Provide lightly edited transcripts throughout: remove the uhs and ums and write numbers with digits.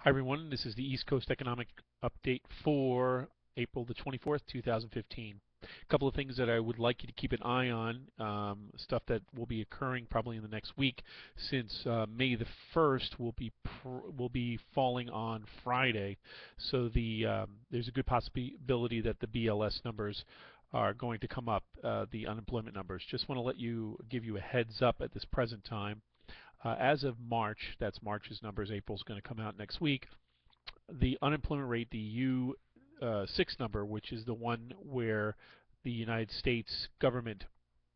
Hi everyone, this is the East Coast Economic Update for April the 24th, 2015. A couple of things that I would like you to keep an eye on, stuff that will be occurring probably in the next week, since May the 1st will be falling on Friday. So there's a good possibility that the BLS numbers are going to come up, the unemployment numbers. Just want to give you a heads up at this present time. As of March, that's March's numbers, April's going to come out next week, the unemployment rate, the U6 number, which is the one where the United States government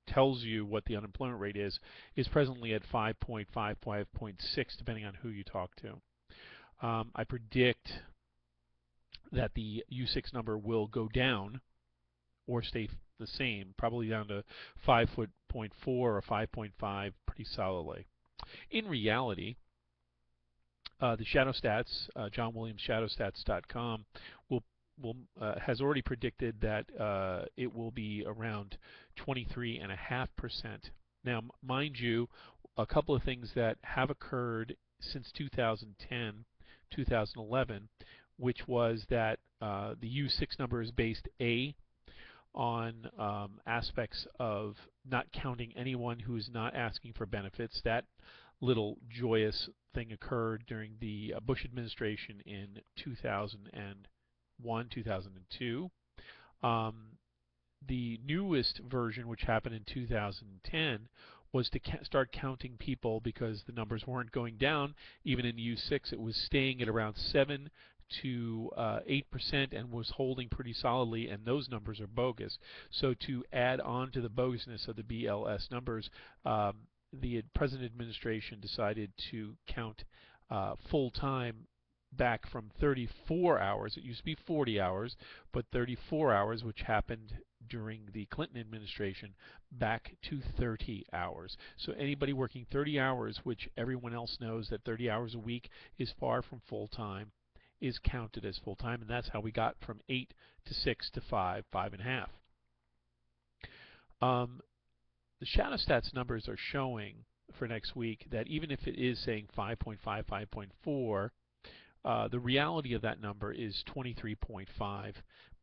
tells you what the unemployment rate is presently at 5.5, 5.6, depending on who you talk to. I predict that the U6 number will go down or stay the same, probably down to 5.4 or 5.5 pretty solidly. In reality, the ShadowStats, John Williams ShadowStats.com, has already predicted that it will be around 23.5%. Now, mind you, a couple of things that have occurred since 2010, 2011, which was that the U6 number is based on aspects of not counting anyone who is not asking for benefits. That little joyous thing occurred during the Bush administration in 2001, 2002. The newest version, which happened in 2010, was to start counting people because the numbers weren't going down. Even in U6, it was staying at around 7 to 8% and was holding pretty solidly, and those numbers are bogus. So to add on to the bogusness of the BLS numbers, the present administration decided to count full-time back from 34 hours. It used to be 40 hours, but 34 hours, which happened during the Clinton administration, back to 30 hours. So anybody working 30 hours, which everyone else knows that 30 hours a week is far from full-time, is counted as full-time, and that's how we got from 8 to 6 to 5, 5.5. The ShadowStats numbers are showing for next week that even if it is saying 5.5, 5.4, the reality of that number is 23.5.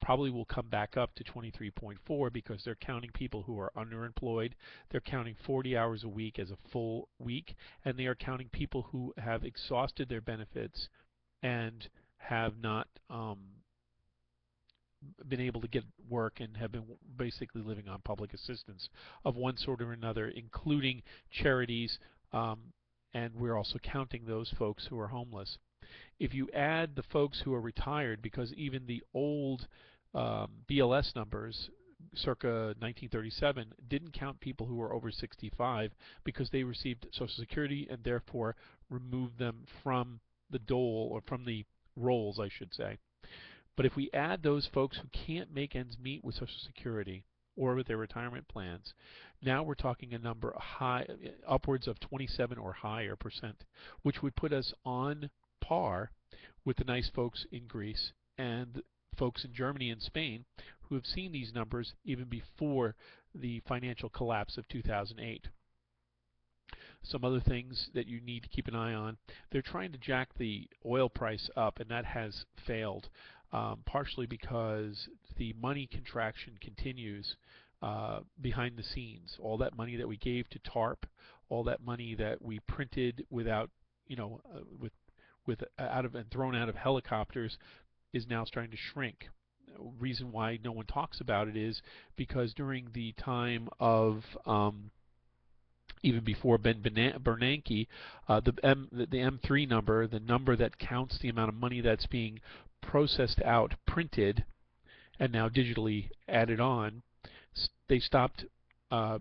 Probably will come back up to 23.4 because they're counting people who are underemployed. They're counting 40 hours a week as a full week, and they are counting people who have exhausted their benefits and have not been able to get work and have been basically living on public assistance of one sort or another, including charities, and we're also counting those folks who are homeless. If you add the folks who are retired, because even the old BLS numbers circa 1937 didn't count people who were over 65 because they received Social Security and therefore removed them from the dole, or from the rolls, I should say. But if we add those folks who can't make ends meet with Social Security or with their retirement plans, now we're talking a number high, upwards of 27 or higher percent, which would put us on par with the nice folks in Greece and folks in Germany and Spain who have seen these numbers even before the financial collapse of 2008. Some other things that you need to keep an eye on: they're trying to jack the oil price up, and that has failed, partially because the money contraction continues behind the scenes. All that money that we gave to TARP, all that money that we printed without, with out of and thrown out of helicopters, is now starting to shrink. Reason why no one talks about it is because during the time of even before Ben Bernanke, the M3 number, the number that counts the amount of money that's being processed out, printed, and now digitally added on, they stopped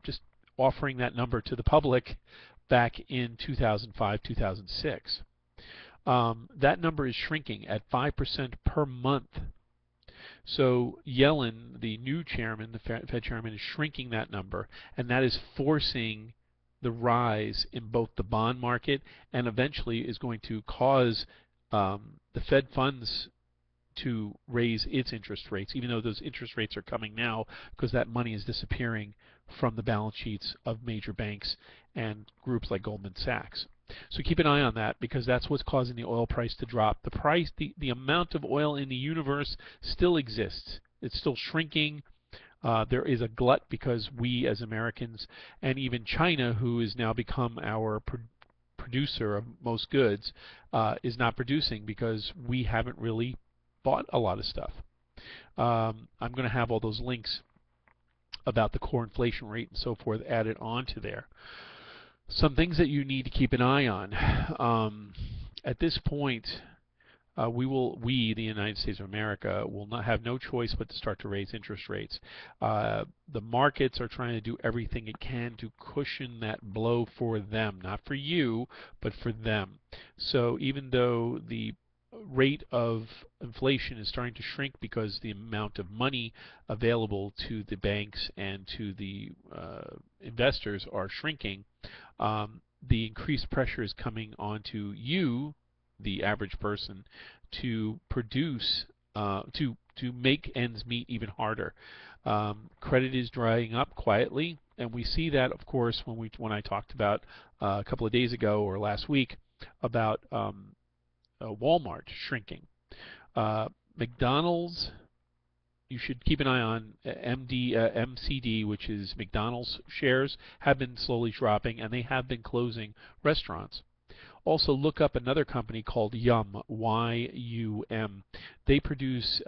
just offering that number to the public back in 2005, 2006. That number is shrinking at 5% per month. So Yellen, the new chairman, the Fed chairman, is shrinking that number, and that is forcing the rise in both the bond market, and eventually is going to cause the Fed funds to raise its interest rates, even though those interest rates are coming now because that money is disappearing from the balance sheets of major banks and groups like Goldman Sachs. So keep an eye on that, because that's what's causing the oil price to drop. The amount of oil in the universe still exists. It's still shrinking. There is a glut because we as Americans, and even China, who has now become our producer of most goods, is not producing because we haven't really bought a lot of stuff. I'm going to have all those links about the core inflation rate and so forth added onto there. Some things that you need to keep an eye on. At this point, we, the United States of America, will not have no choice but to start to raise interest rates. The markets are trying to do everything it can to cushion that blow for them, not for you, but for them. So even though the rate of inflation is starting to shrink because the amount of money available to the banks and to the investors are shrinking, the increased pressure is coming onto you, the average person, to produce, to make ends meet even harder. Credit is drying up quietly, and we see that, of course, when I talked about a couple of days ago or last week about Walmart shrinking. McDonald's, you should keep an eye on MCD, which is McDonald's shares, have been slowly dropping, and they have been closing restaurants. Also, look up another company called Yum, Y-U-M. They produce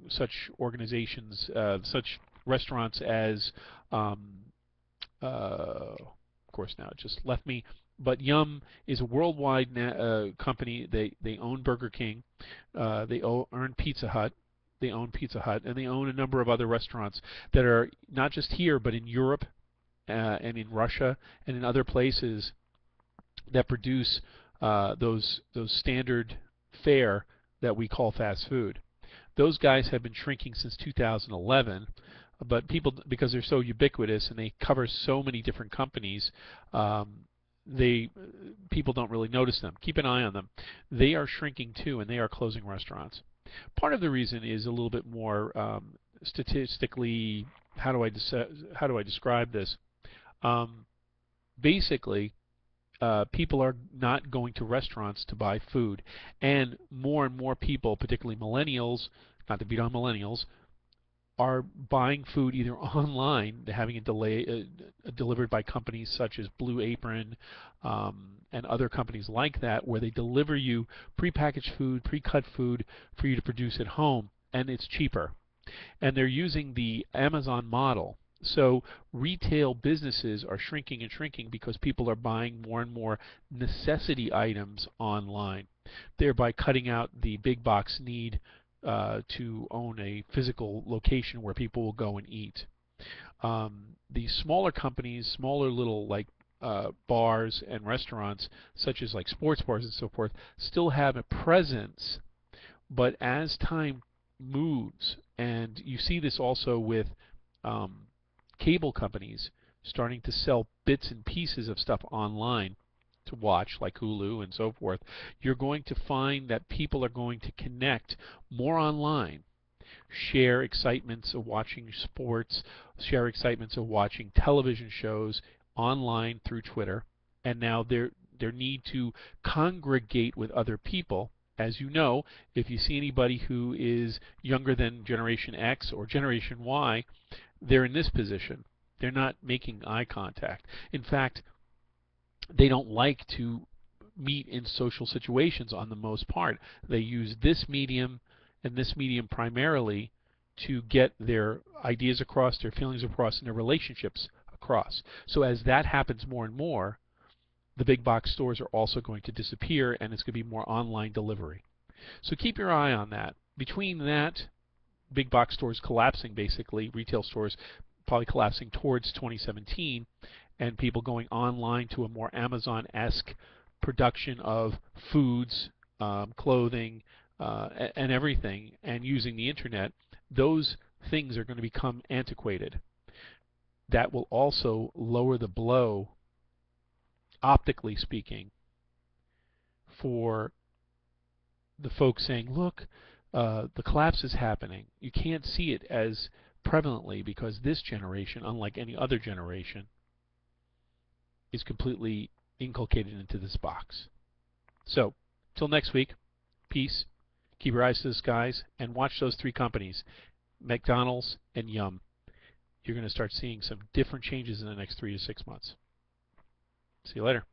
such organizations, such restaurants as, of course now it just left me, but Yum is a worldwide company. They own Burger King, they own Pizza Hut, and they own a number of other restaurants that are not just here, but in Europe and in Russia and in other places that produce those standard fare that we call fast food. Those guys have been shrinking since 2011, but people, because they're so ubiquitous and they cover so many different companies, people don't really notice them. Keep an eye on them. They are shrinking too, and they are closing restaurants. Part of the reason is a little bit more statistically. How do I describe this? Basically, people are not going to restaurants to buy food, and more people, particularly millennials, not to beat on millennials, are buying food either online, having it delivered by companies such as Blue Apron and other companies like that, where they deliver you prepackaged food, pre-cut food for you to produce at home, and it's cheaper. And they're using the Amazon model. So retail businesses are shrinking and shrinking because people are buying more and more necessity items online, thereby cutting out the big box need to own a physical location where people will go and eat. The smaller companies, smaller little like bars and restaurants, such as like sports bars and so forth, still have a presence, but as time moves, and you see this also with cable companies starting to sell bits and pieces of stuff online to watch, like Hulu and so forth, you're going to find that people are going to connect more online, share excitements of watching sports, share excitements of watching television shows online through Twitter, and now their need to congregate with other people. As you know, if you see anybody who is younger than Generation X or Generation Y, they're in this position. They're not making eye contact. In fact, they don't like to meet in social situations on the most part. They use this medium, and this medium primarily, to get their ideas across, their feelings across, and their relationships across. So as that happens more and more, the big box stores are also going to disappear, and it's going to be more online delivery. So keep your eye on that. Between that, big box stores collapsing, basically, retail stores probably collapsing towards 2017, and people going online to a more Amazon-esque production of foods, clothing, and everything, and using the internet, those things are going to become antiquated. That will also lower the blow, optically speaking, for the folks saying, look, the collapse is happening. You can't see it as prevalently because this generation, unlike any other generation, is completely inculcated into this box. So, till next week, peace, keep your eyes to the skies, and watch those three companies, McDonald's and Yum. You're going to start seeing some different changes in the next 3 to 6 months. See you later.